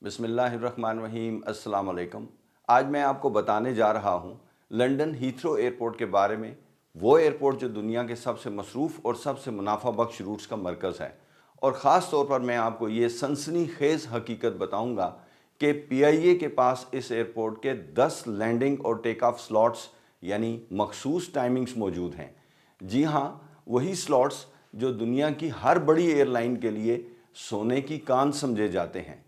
बिस्मिल्लाहिर्रहमानिर्रहीम। अस्सलाम वालेकुम। आज मैं आपको बताने जा रहा हूँ लंदन हीथ्रो एयरपोर्ट के बारे में। वो एयरपोर्ट जो दुनिया के सबसे मसरूफ़ और सबसे मुनाफा बख्श रूट्स का मरकज़ है। और ख़ास तौर पर मैं आपको ये सनसनीखेज़ हकीकत बताऊँगा कि पीआईए के पास इस एयरपोर्ट के 10 लैंडिंग और टेक ऑफ स्लॉट्स यानी मखसूस टाइमिंग्स मौजूद हैं। जी हाँ, वही स्लॉट्स जो दुनिया की हर बड़ी एयरलाइन के लिए सोने की कान समझे जाते हैं।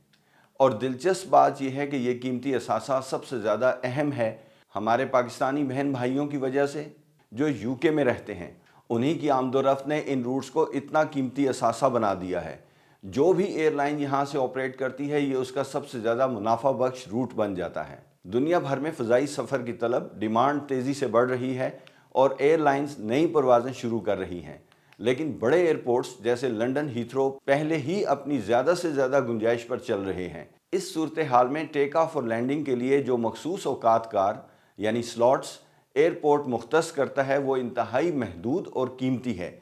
और दिलचस्प बात यह है कि ये कीमती असासा सबसे ज़्यादा अहम है हमारे पाकिस्तानी बहन भाइयों की वजह से जो यूके में रहते हैं। उन्हीं की आमदोरफ्त ने इन रूट्स को इतना कीमती असासा बना दिया है। जो भी एयरलाइन यहाँ से ऑपरेट करती है ये उसका सबसे ज़्यादा मुनाफा बख्श रूट बन जाता है। दुनिया भर में फ़ज़ाई सफ़र की तलब डिमांड तेज़ी से बढ़ रही है और एयरलाइंस नई परवाज़ें शुरू कर रही हैं। लेकिन बड़े एयरपोर्ट्स जैसे लंदन हीथ्रो पहले ही अपनी ज़्यादा से ज़्यादा गुंजाइश पर चल रहे हैं। इस सूरत हाल में टेक ऑफ और लैंडिंग के लिए जो मखसूस औकात कार यानी स्लॉट्स एयरपोर्ट मुख्तस करता है वो इंतहाई महदूद और कीमती है।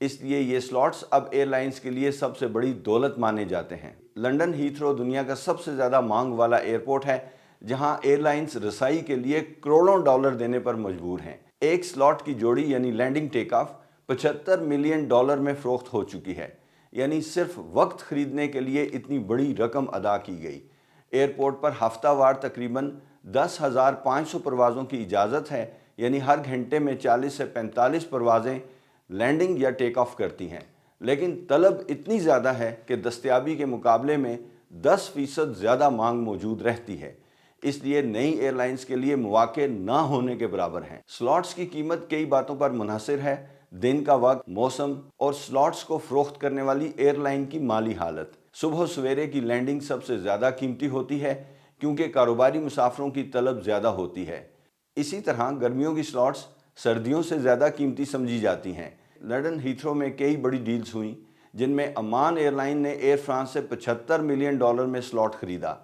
इसलिए ये स्लॉट्स अब एयरलाइंस के लिए सबसे बड़ी दौलत माने जाते हैं। लंदन हीथ्रो दुनिया का सबसे ज़्यादा मांग वाला एयरपोर्ट है जहां एयरलाइंस रसाई के लिए करोड़ों डॉलर देने पर मजबूर हैं। एक स्लॉट की जोड़ी यानी landing take off 75 million dollar में फ़रोख्त हो चुकी है। यानी सिर्फ वक्त खरीदने के लिए इतनी बड़ी रकम अदा की गई। एयरपोर्ट पर हफ्तावार तकरीबन 10,500 परवाज़ों की इजाज़त है, यानी हर घंटे में 40 से 45 परवाज़ें लैंडिंग या टेक ऑफ करती हैं। लेकिन तलब इतनी ज़्यादा है कि दस्तयाबी के मुकाबले में 10% ज़्यादा मांग मौजूद रहती है। इसलिए नई एयरलाइंस के लिए मौके ना होने के बराबर हैं। स्लॉट्स की कीमत कई बातों पर मुनहसर है, दिन का वक्त, मौसम और स्लॉट्स को फ़रोख्त करने वाली एयरलाइन की माली हालत। सुबह सवेरे की लैंडिंग सबसे ज़्यादा कीमती होती है क्योंकि कारोबारी मुसाफरों की तलब ज़्यादा होती है। इसी तरह गर्मियों की स्लॉट्स सर्दियों से ज़्यादा कीमती समझी जाती हैं। लंदन हीथ्रो में कई बड़ी डील्स हुई जिनमें अमान एयरलाइन ने एयर फ्रांस से 75 मिलियन डॉलर में स्लॉट खरीदा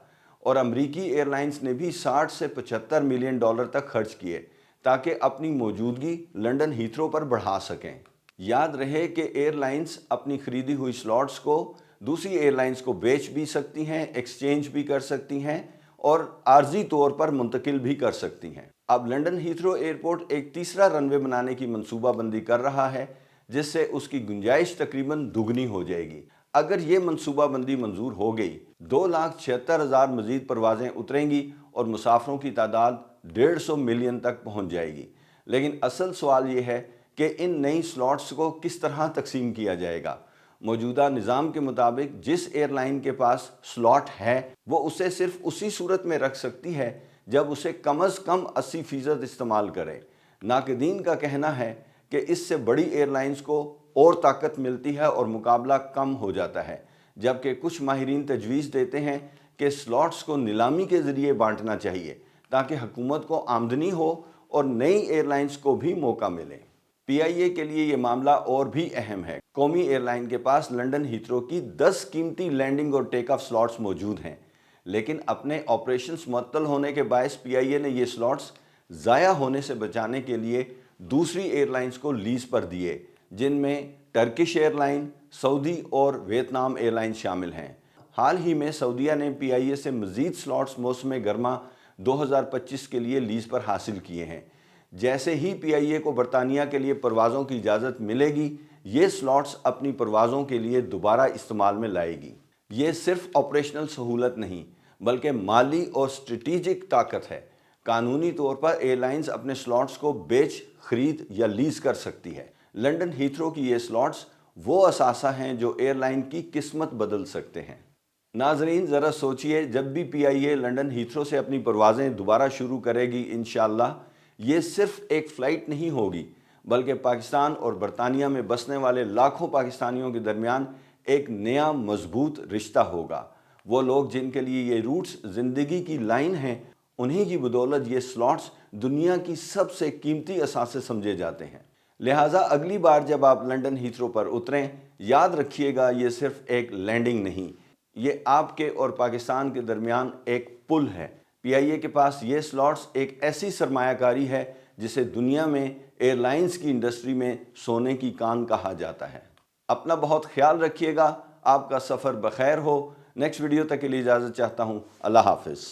और अमरीकी एयरलाइंस ने भी 60 से 75 मिलियन डॉलर तक खर्च किए ताकि अपनी मौजूदगी लंदन हीथ्रो पर बढ़ा सकें। याद रहे कि एयरलाइंस अपनी खरीदी हुई स्लॉट्स को दूसरी एयरलाइंस को बेच भी सकती हैं, एक्सचेंज भी कर सकती हैं और आर्जी तौर पर मुंतकिल भी कर सकती हैं। अब लंदन हीथ्रो एयरपोर्ट एक तीसरा रनवे बनाने की मंसूबाबंदी कर रहा है जिससे उसकी गुंजाइश तकरीबन दुगनी हो जाएगी। अगर ये मंसूबाबंदी मंजूर हो गई 2,76,000 मजीद परवाज़ें उतरेंगी और मुसाफरों की तादाद 150 मिलियन तक पहुंच जाएगी। लेकिन असल सवाल ये है कि इन नई स्लॉट्स को किस तरह तकसीम किया जाएगा। मौजूदा निज़ाम के मुताबिक जिस एयरलाइन के पास स्लॉट है वो उसे सिर्फ उसी सूरत में रख सकती है जब उसे कम अज़ कम 80% इस्तेमाल करे। नाक़दीन का कहना है कि इससे बड़ी एयरलाइंस को और ताकत मिलती है और मुकाबला कम हो जाता है, जबकि कुछ माहिरीन तजवीज़ देते हैं कि स्लॉट्स को नीलामी के ज़रिए बांटना चाहिए ताकि हुकूमत को आमदनी हो और नई एयरलाइंस को भी मौका मिले। पीआईए के लिए ये मामला और भी अहम है। कौमी एयरलाइन के पास लंदन हीथ्रो की 10 कीमती लैंडिंग और टेक ऑफ स्लॉट्स मौजूद हैं, लेकिन अपने ऑपरेशंस मुअत्तल होने के बायस पीआईए ने ये स्लॉट्स ज़ाया होने से बचाने के लिए दूसरी एयरलाइंस को लीज पर दिए, जिनमें टर्किश एयरलाइन, सऊदी और वियतनाम एयरलाइन शामिल हैं। हाल ही में सऊदीया ने पीआईए से मज़ीद स्लॉट्स मौसम गर्मा 2025 के लिए लीज पर हासिल किए हैं। जैसे ही पीआईए को बरतानिया के लिए परवाज़ों की इजाज़त मिलेगी, ये स्लॉट्स अपनी परवाज़ों के लिए दोबारा इस्तेमाल में लाएगी। ये सिर्फ ऑपरेशनल सहूलत नहीं बल्कि माली और स्ट्रेटेजिक ताकत है। कानूनी तौर पर एयरलाइंस अपने स्लॉट्स को बेच, खरीद या लीज कर सकती है। लंदन हीथ्रो की ये स्लॉट्स वो असासा हैं जो एयरलाइन की किस्मत बदल सकते हैं। नाजरीन, ज़रा सोचिए, जब भी पीआईए लंदन हीथ्रो से अपनी परवाज़ें दोबारा शुरू करेगी इंशाअल्लाह, ये सिर्फ एक फ़्लाइट नहीं होगी बल्कि पाकिस्तान और बरतानिया में बसने वाले लाखों पाकिस्तानियों के दरमियान एक नया मजबूत रिश्ता होगा। वो लोग जिनके लिए ये रूट्स ज़िंदगी की लाइन हैं, उन्हीं की बदौलत ये स्लॉट्स दुनिया की सबसे कीमती असासे समझे जाते हैं। लिहाजा अगली बार जब आप लंदन हीथ्रो पर उतरें, याद रखिएगा ये सिर्फ एक लैंडिंग नहीं, ये आपके और पाकिस्तान के दरमियान एक पुल है। पीआईए के पास ये स्लॉट्स एक ऐसी सरमायाकारी है जिसे दुनिया में एयरलाइंस की इंडस्ट्री में सोने की कान कहा जाता है। अपना बहुत ख्याल रखिएगा। आपका सफ़र बखैर हो। نیکسٹ ویڈیو تک کے لیے اجازت چاہتا ہوں. اللہ حافظ.